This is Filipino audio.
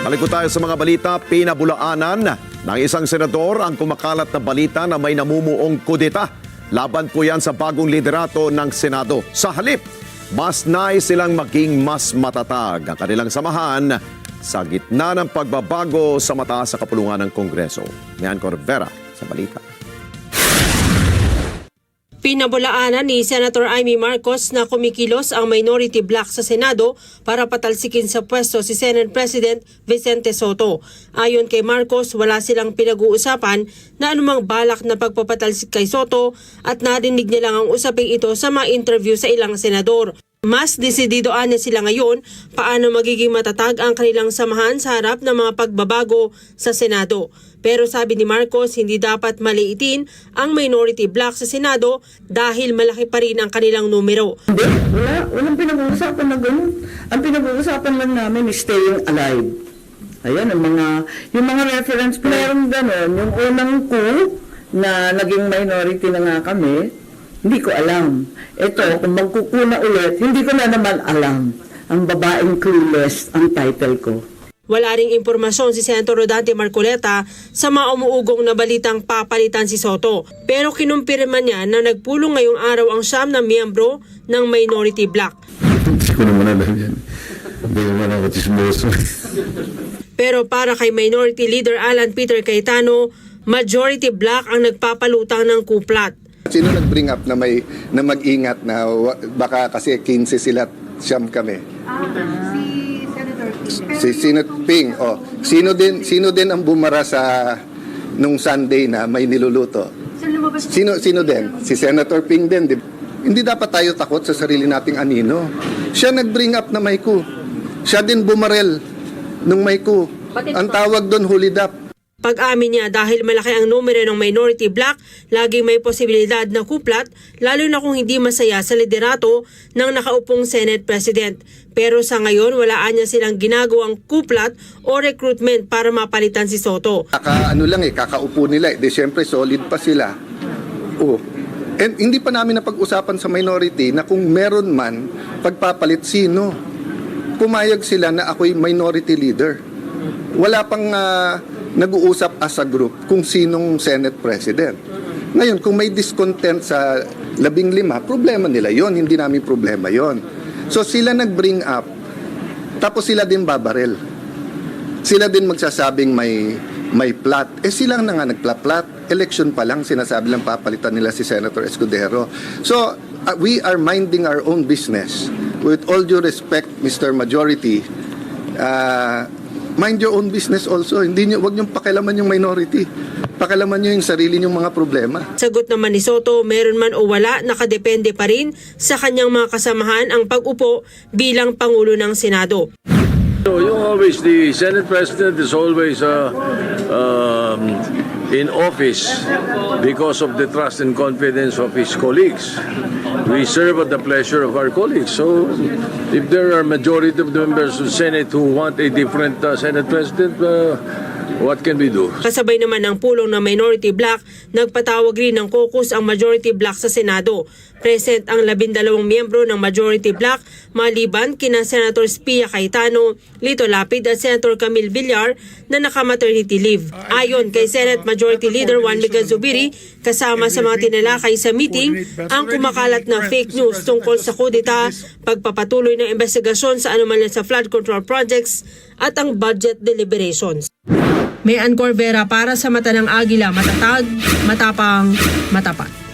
Balik po tayo sa mga balita. Pinabulaanan ng isang senador ang kumakalat na balita na may namumuong kudeta. Laban po yan sa bagong liderato ng Senado. Sa halip, mas nais silang maging mas matatag ang kanilang samahan sa gitna ng pagbabago sa mataas sa kapulungan ng Kongreso. Mian Corvera sa balita. Pinabulaanan ni Senator Amy Marcos na kumikilos ang minority bloc sa Senado para patalsikin sa pwesto si Senate President Vicente Sotto. Ayon kay Marcos, wala silang pinag-uusapan na anumang balak na pagpapatalsik kay Sotto at narinig niya lang ang usaping ito sa mga interview sa ilang senador. Mas desididoan na sila ngayon paano magiging matatag ang kanilang samahan sa harap ng mga pagbabago sa Senado. Pero sabi ni Marcos, hindi dapat maliitin ang minority bloc sa Senado dahil malaki pa rin ang kanilang numero. Hindi, walang pinag-uusapan na gano'n. Ang pinag-uusapan lang namin is staying alive. Ayan, yung mga reference, mayroong gano'n. Yung unang coup na naging minority na nga kami, hindi ko alam. Ito, kung magkukuna ulit, hindi ko na naman alam. Ang babaeng clueless ang title ko. Wala ring impormasyon si Senator Rodante Marcoleta sa mga umuugong na balitang papalitan si Sotto. Pero kinumpirma niya na nagpulong ngayong araw ang siyam na miyembro ng minority bloc. Hindi ko naman alam yan. Hindi naman ako chismoso. Pero para kay Minority Leader Alan Peter Cayetano, majority bloc ang nagpapalutang ng kuplat. Sino nag-bring up na mag-ingat na baka kasi 15 sila siyam kami? Si Senator Ping. Oh, sino din ang bumara sa nung Sunday na may niluluto? Sino din? Si Senator Ping din. Hindi dapat tayo takot sa sarili nating anino. Siya nag-bring up na may coup. Siya din bumarel nung may coup. Ang tawag doon hulid up. Pag-amin niya dahil malaki ang numero ng minority bloc, laging may posibilidad na kuplat, lalo na kung hindi masaya sa liderato ng nakaupong Senate President. Pero sa ngayon, walaan niya silang ginagawang kuplat o recruitment para mapalitan si Sotto. Kakaupo nila. De syempre, solid pa sila. Oh. And hindi pa namin napag-usapan sa minority na kung meron man pagpapalit sino. Pumayag sila na ako'y minority leader. Wala pang nag-uusap as a group kung sinong Senate President. Ngayon, kung may discontent sa 15, problema nila yon, hindi namin problema yon. So sila nag-bring up, tapos sila din babarel. Sila din magsasabing may plot. Sila na nga nagpla-plot. Election pa lang, sinasabi lang papalitan nila si Senator Escudero. So we are minding our own business. With all due respect, Mr. Majority, mind your own business also. Wag niyong pakialaman yung minority. Pakialaman niyo yung sarili niyong mga problema. Sagot naman ni Sotto, meron man o wala, nakadepende pa rin sa kanyang mga kasamahan ang pag-upo bilang Pangulo ng Senado. The Senate President is always in office because of the trust and confidence of his colleagues. We serve at the pleasure of our colleagues. So if there are majority of the members of the Senate who want a different Senate President, what can we do? Kasabay naman ng pulong ng minority bloc, nagpatawag rin ng caucus ang majority bloc sa Senado. Present ang 12 miyembro ng majority bloc, maliban kina Senator Pia Cayetano, Lito Lapid at Senator Camille Villar na naka-maternity leave. Ayon kay Senate Majority Leader Juan Miguel Zubiri, kasama sa mga tinalakay sa meeting ang kumakalat na fake news tungkol sa kudeta, pagpapatuloy ng investigasyon sa anomalya sa flood control projects at ang budget deliberations. Mian Corvera para sa Mata ng Agila, matatag, matapang, matapat.